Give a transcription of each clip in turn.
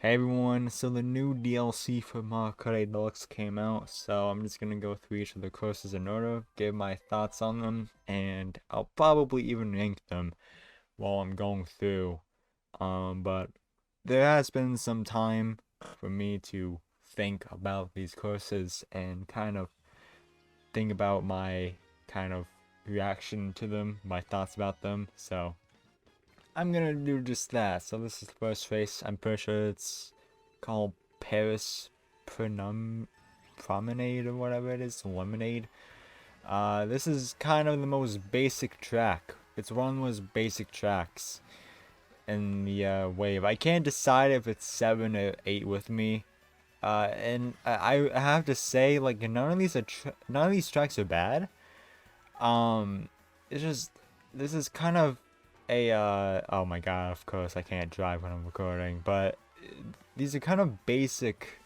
Hey everyone, so the new DLC for Kart Deluxe came out, so I'm just gonna go through each of the courses in order, give my thoughts on them, and I'll probably even rank them while I'm going through. But there has been some time for me to think about these courses and kind of think about my kind of reaction to them, my thoughts about them, so I'm gonna do just that. So this is the first race. I'm pretty sure it's called Paris Promenade or whatever it is, Lemonade. This is kind of the most basic track. It's one of the most basic tracks in the wave. I can't decide if it's 7 or 8 with me. And I have to say, like, none of these tracks are bad. Um, it's just this is kind of a oh my god, of course I can't drive when I'm recording, but these are kind of basic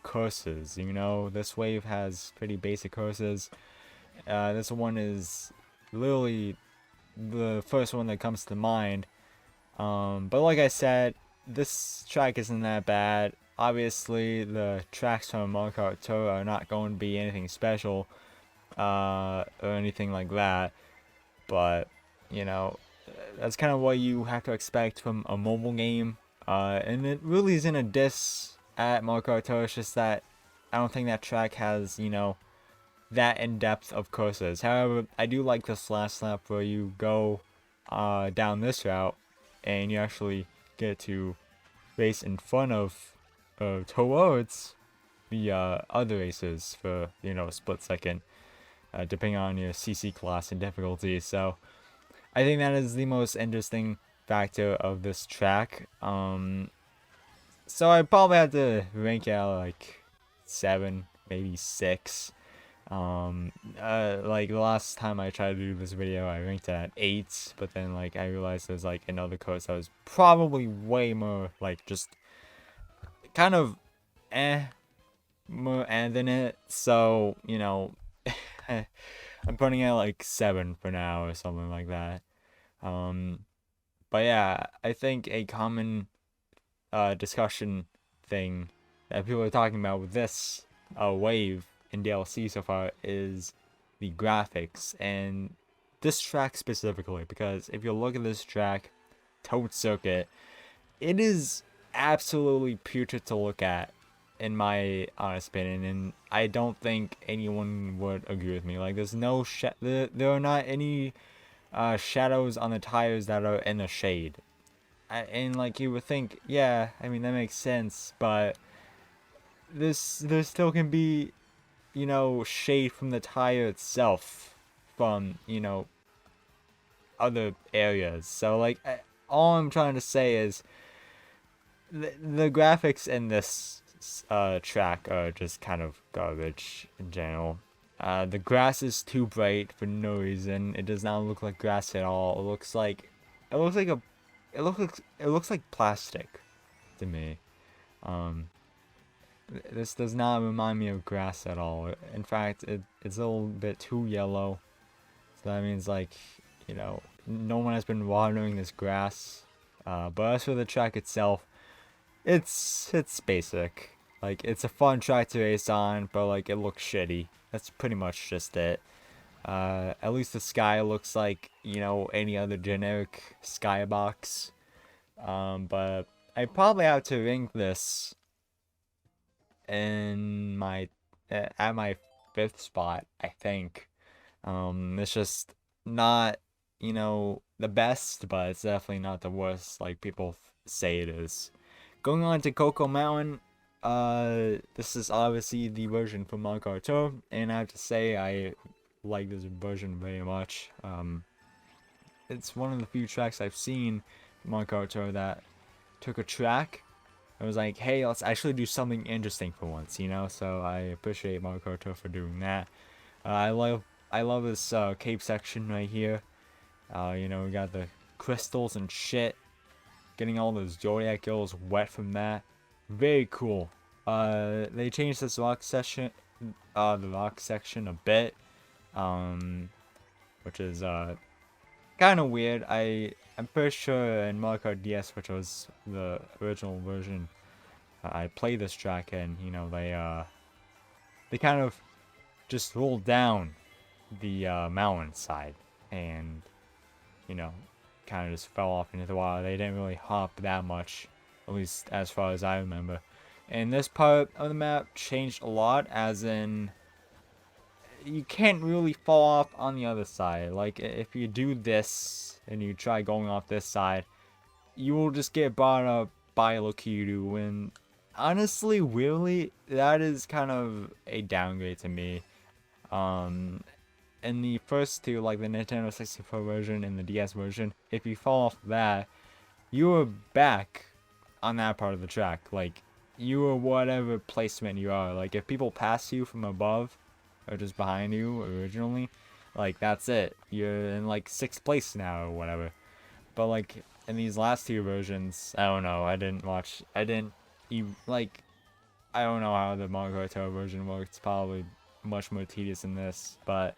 courses, you know. This wave has pretty basic courses. This one is literally the first one that comes to mind. But like I said, this track isn't that bad. Obviously, the tracks from Mario Kart Tour are not going to be anything special, or anything like that. But you know, that's kind of what you have to expect from a mobile game. And it really isn't a diss at Mario Kart Tour. It's just that I don't think that track has, that in depth of courses. However, I do like this last lap where you go down this route and you actually get to race in front of towards the other races for a split second, depending on your CC class and difficulty. So I think that is the most interesting factor of this track. So I probably have to rank it out like 7, maybe 6. Like the last time I tried to do this video, I ranked it at 8, but then like I realized there's like another course that was probably way more like just kind of more than it. So I'm putting it like 7 for now or something like that. Um, but yeah, I think a common discussion thing that people are talking about with this wave in DLC so far is the graphics and this track specifically, because if you look at this track, Toad Circuit, it is absolutely putrid to look at in my honest opinion, and I don't think anyone would agree with me. Like, there's no there are not any shadows on the tires that are in the shade. And like you would think, yeah, I mean that makes sense, but there still can be, shade from the tire itself from, other areas. So like all I'm trying to say is the graphics in this track are just kind of garbage in general. The grass is too bright for no reason. It does not look like grass at all. It looks like a, it looks like plastic to me. Um, this does not remind me of grass at all. In fact, it's a little bit too yellow. So that means like, no one has been watering this grass. But as for the track itself, it's basic. Like, it's a fun track to race on, but like it looks shitty. That's pretty much just it. At least the sky looks like, any other generic skybox. But I probably have to rank this in my at my 5th spot, I think. It's just not, the best, but it's definitely not the worst like people say it is. Going on to Coco Mountain, this is obviously the version from Mario Kart Tour, and I have to say I like this version very much. It's one of the few tracks I've seen from Mario Kart Tour that took a track. I was like, hey, let's actually do something interesting for once, So I appreciate Mario Kart Tour for doing that. I love this cave section right here. We got the crystals and shit. Getting all those Zodiac girls wet from that. Very cool. They changed this the rock section a bit, which is kind of weird. I'm pretty sure in Mario Kart DS, which was the original version, I play this track, and you know they kind of just rolled down the mountain side, and you know kind of just fell off into the water. They didn't really hop that much, at least as far as I remember. And this part of the map changed a lot, as in you can't really fall off on the other side. Like if you do this and you try going off this side, you will just get brought up by Lokitu, and honestly, really, that is kind of a downgrade to me. In the first two, like the Nintendo 64 version and the DS version, if you fall off that, you are back on that part of the track. Like, you are whatever placement you are. Like, if people pass you from above or just behind you originally, like, that's it. You're in, like, 6th place now or whatever. But, like, in these last two versions, I don't know. I don't know how the Mario Kart Tour version works. It's probably much more tedious than this, but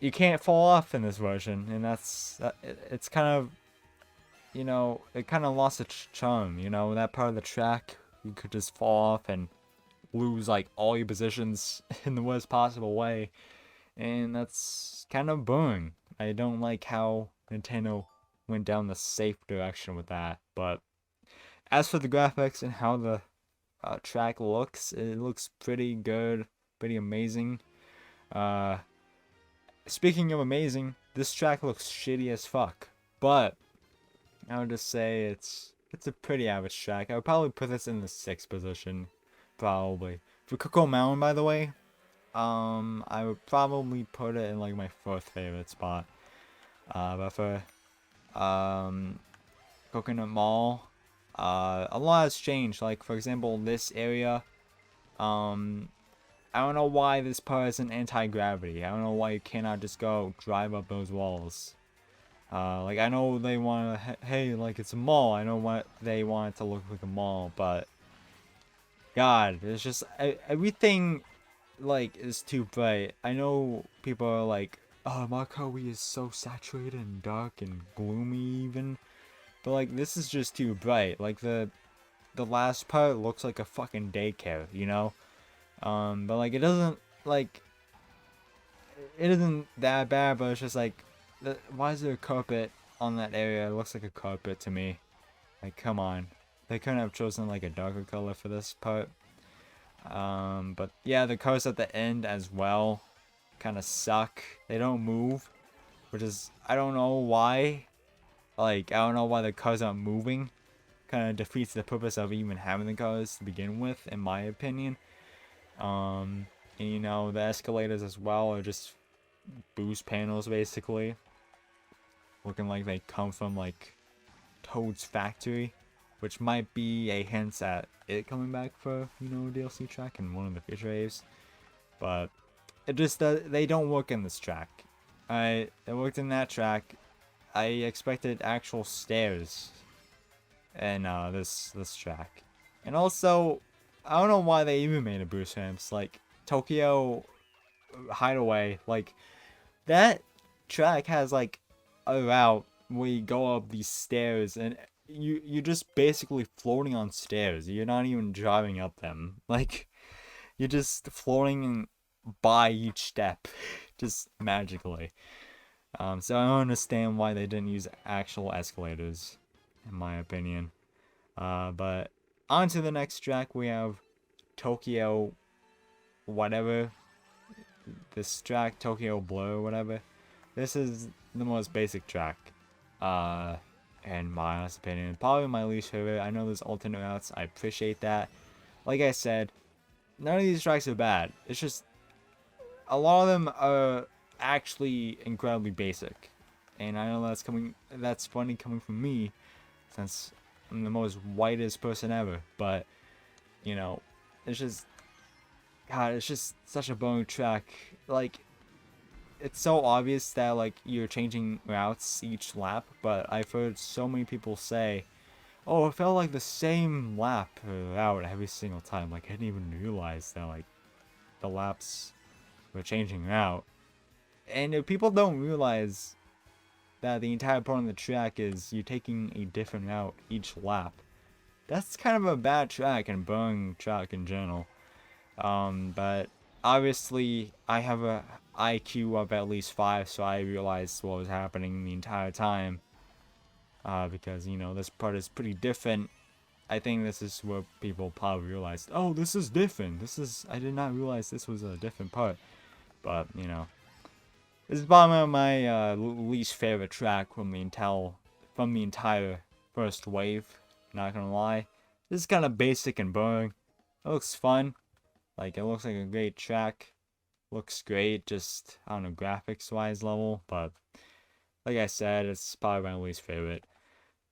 you can't fall off in this version, and it's kind of, you know, it kind of lost its charm. You know, that part of the track, you could just fall off and lose like all your positions in the worst possible way, and that's kind of boring. I don't like how Nintendo went down the safe direction with that. But as for the graphics and how the track looks, it looks pretty good, pretty amazing. Speaking of amazing, this track looks shitty as fuck, but I would just say it's a pretty average track. I would probably put this in the 6th position, probably. For Cocoa Mountain, by the way, I would probably put it in like my 4th favorite spot. But for Coconut Mall, a lot has changed. Like for example, this area, I don't know why this part isn't anti-gravity. I don't know why you cannot just go drive up those walls. Like, I know they want to, hey, like, it's a mall. I know what they want it to look like a mall, but God, it's just, everything, like, is too bright. I know people are like, oh, Markowi is so saturated and dark and gloomy even. But, like, this is just too bright. Like, the last part looks like a fucking daycare, you know? But like it isn't that bad, but it's just like, why is there a carpet on that area? It looks like a carpet to me. Like, come on, they couldn't have chosen like a darker color for this part. But yeah, the cars at the end as well kind of suck. They don't move, which is, I don't know why. Like, I don't know why the cars aren't moving. Kind of defeats the purpose of even having the cars to begin with, in my opinion. And you know, the escalators as well are just boost panels basically, looking like they come from like Toad's factory, which might be a hint at it coming back for, you know, DLC track in one of the future waves. But it just they don't work in this track. It worked in that track. I expected actual stairs in this track, and also I don't know why they even made a boost ramps. Like, Tokyo Hideaway, like, that track has, like, a route where you go up these stairs, and you're just basically floating on stairs. You're not even driving up them. Like, you're just floating by each step, just magically. So I don't understand why they didn't use actual escalators, in my opinion. But on to the next track, we have Tokyo whatever. This track, Tokyo Blur, whatever. This is the most basic track, in my honest opinion. Probably my least favorite. I know there's alternate routes. I appreciate that. Like I said, none of these tracks are bad. It's just, a lot of them are actually incredibly basic. And I know that's funny coming from me, since I'm the most whitest person ever. But, you know, it's just, God, it's just such a boring track. Like, it's so obvious that, like, you're changing routes each lap, but I've heard so many people say, oh, it felt like the same lap or route every single time. Like, I didn't even realize that, like, the laps were changing route. And if people don't realize that the entire point of the track is you're taking a different route each lap, that's kind of a bad track and boring track in general. But obviously I have a IQ of at least 5, so I realized what was happening the entire time. Because you know this part is pretty different. I think this is where people probably realized, oh, this is different. I did not realize this was a different part. But you know, this is probably my least favorite track from the entire first wave. Not gonna lie, this is kind of basic and boring. It looks fun. Like, it looks like a great track. Looks great, just on a graphics wise level. But like I said, it's probably my least favorite.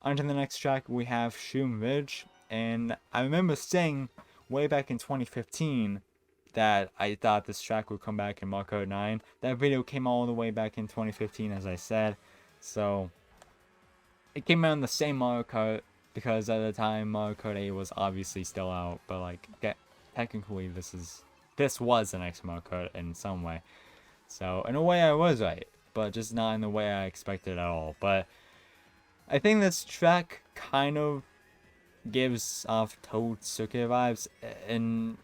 On to the next track, we have Shroom Ridge. And I remember saying way back in 2015 that I thought this track would come back in Mario Kart 9. That video came all the way back in 2015, as I said. So, it came out in the same Mario Kart, because at the time Mario Kart 8 was obviously still out. But like, technically this was the next Mario Kart in some way. So in a way I was right, but just not in the way I expected at all. But I think this track kind of gives off Toad Circuit vibes in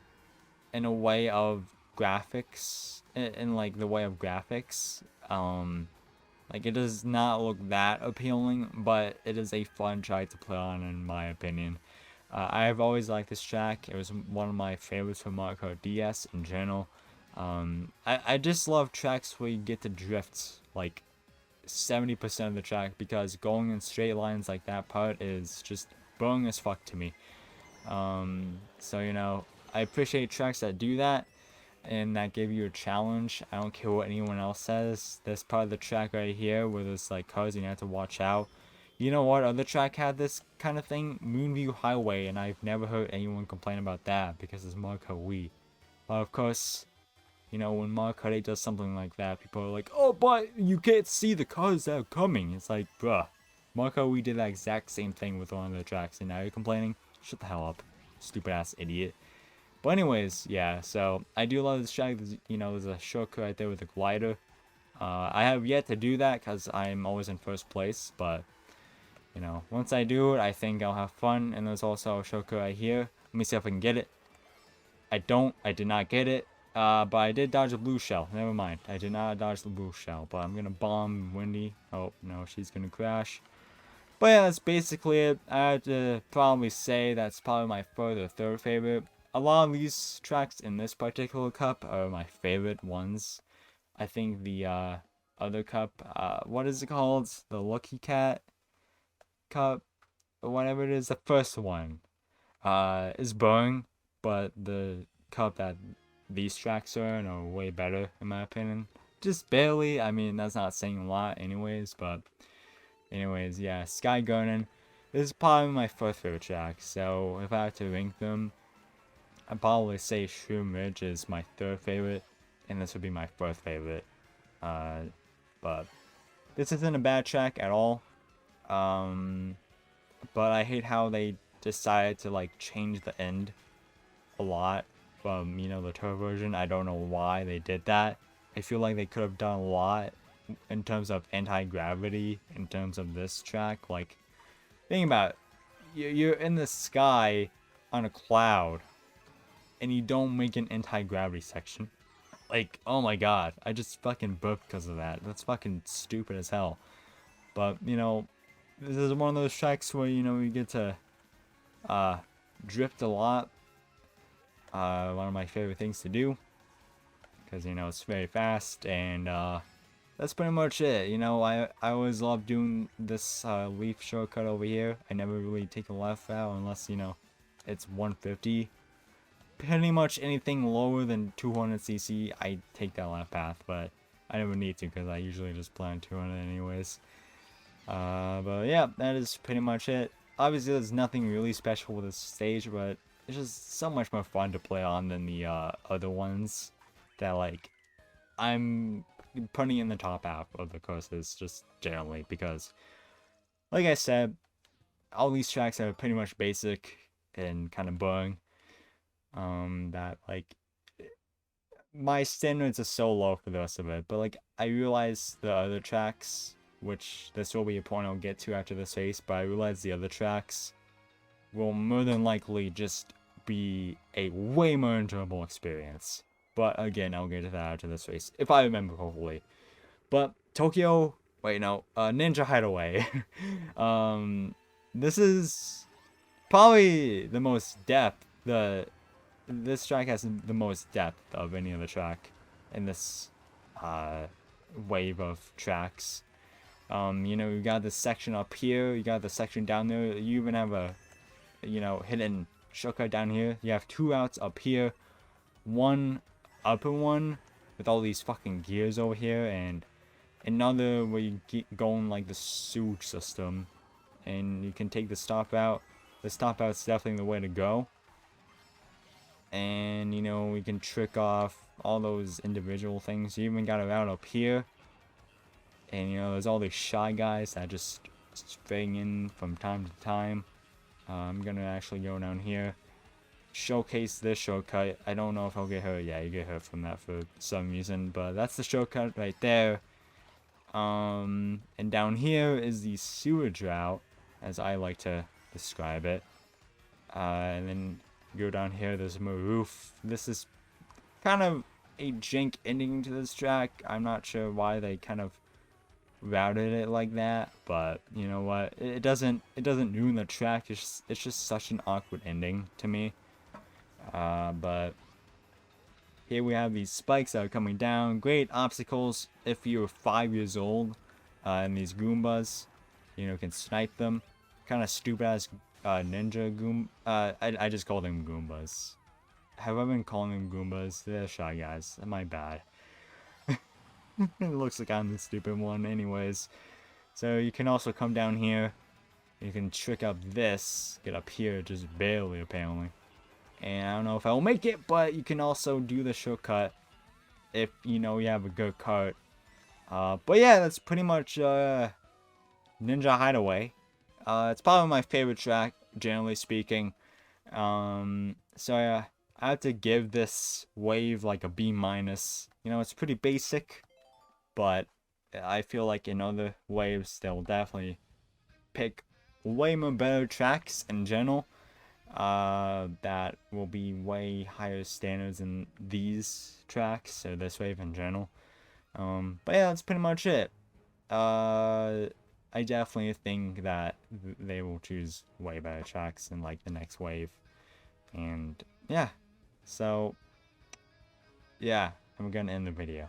a way of graphics, in like the way of graphics. Like, it does not look that appealing, but it is a fun track to play on, in my opinion. I've always liked this track. It was one of my favorites from Mario Kart DS in general. I just love tracks where you get to drift like 70% of the track, because going in straight lines like that part is just boring as fuck to me. So, you know, I appreciate tracks that do that and that give you a challenge. I don't care what anyone else says. This part of the track right here where there's like cars and you have to watch out. You know what other track had this kind of thing? Moonview Highway, and I've never heard anyone complain about that because it's Mario Kart Wii. But of course, you know, when Mario Kart 8 does something like that, people are like, oh, but you can't see the cars that are coming. It's like, bruh, Mario Kart Wii did that exact same thing with one of the tracks, and now you're complaining? Shut the hell up, stupid ass idiot. But anyways, yeah, so I do love this track. You know, there's a shortcut right there with a glider. I have yet to do that because I'm always in first place, but you know, once I do it, I think I'll have fun. And there's also a shortcut right here. Let me see if I can get it. I did not get it. But I did dodge a blue shell. Never mind. I did not dodge the blue shell. But I'm gonna bomb Wendy. Oh, no, she's gonna crash. But yeah, that's basically it. I have to probably say that's probably my third favorite. A lot of these tracks in this particular cup are my favorite ones. I think the other cup, what is it called? The Lucky Cat cup, or whatever it is, the first one, is boring, but the cup that these tracks are in are way better, in my opinion. Just barely. I mean, that's not saying a lot anyways, but anyways, yeah, Sky Garden. This is probably my first favorite track, so if I had to rank them, I'd probably say Shroom Ridge is my third favorite, and this would be my fourth favorite. But this isn't a bad track at all. But I hate how they decided to like change the end a lot from, you know, the tour version. I don't know why they did that. I feel like they could have done a lot in terms of anti-gravity, in terms of this track. Like, think about it. You're in the sky on a cloud, and you don't make an anti-gravity section. Like, oh my god, I just fucking burped because of that. That's fucking stupid as hell. But, you know, this is one of those tracks where, you know, you get to drift a lot. One of my favorite things to do, because, you know, it's very fast, and that's pretty much it. You know, I always love doing this leaf shortcut over here. I never really take a left out unless, you know, it's 150. Pretty much anything lower than 200cc, I take that left path, but I never need to because I usually just play on 200 anyways. But yeah, that is pretty much it. Obviously, there's nothing really special with this stage, but it's just so much more fun to play on than the other ones that, like, I'm putting in the top half of the courses, just generally, because, like I said, all these tracks are pretty much basic and kind of boring. That, like, my standards are so low for the rest of it, but, like, I realize the other tracks, which this will be a point I'll get to after this race, but I realize the other tracks will more than likely just be a way more enjoyable experience. But again, I'll get to that after this race, if I remember correctly. But Tokyo, wait, no, Ninja Hideaway. This is probably the most depth. This track has the most depth of any other track in this wave of tracks. You know, you got this section up here, you got the section down there, you even have a, you know, hidden shortcut down here. You have 2 routes up here, one upper one with all these fucking gears over here, and another where you keep going like the sewage system, and you can take the stop out. The stop out's definitely the way to go. And you know, we can trick off all those individual things. You even got a route up here, and you know, there's all these shy guys that just spring in from time to time. I'm gonna actually go down here, showcase this shortcut. I don't know if I'll get hurt. Yeah, you get hurt from that for some reason, but that's the shortcut right there. And down here is the sewage route, as I like to describe it. And then go down here, there's more roof. This is kind of a jank ending to this track. I'm not sure why they kind of routed it like that, but you know what, it doesn't ruin the track. It's just such an awkward ending to me. But here we have these spikes that are coming down. Great obstacles if you're 5 years old, and these Goombas, you know, can snipe them. Kind of stupid ass ninja Goom. I just call them Goombas. Have I been calling them Goombas? They're shy guys. My bad. It looks like I'm the stupid one anyways. So you can also come down here. You can trick up this. Get up here just barely apparently. And I don't know if I'll make it, but you can also do the shortcut if you know you have a good cart. But yeah, that's pretty much Ninja Hideaway. It's probably my favorite track, generally speaking. So yeah, I have to give this wave like a B-. You know, it's pretty basic, but I feel like in other waves they'll definitely pick way more better tracks in general. That will be way higher standards than these tracks, or this wave in general. But yeah, that's pretty much it. I definitely think that they will choose way better tracks in like the next wave. And yeah, so yeah, I'm gonna end the video.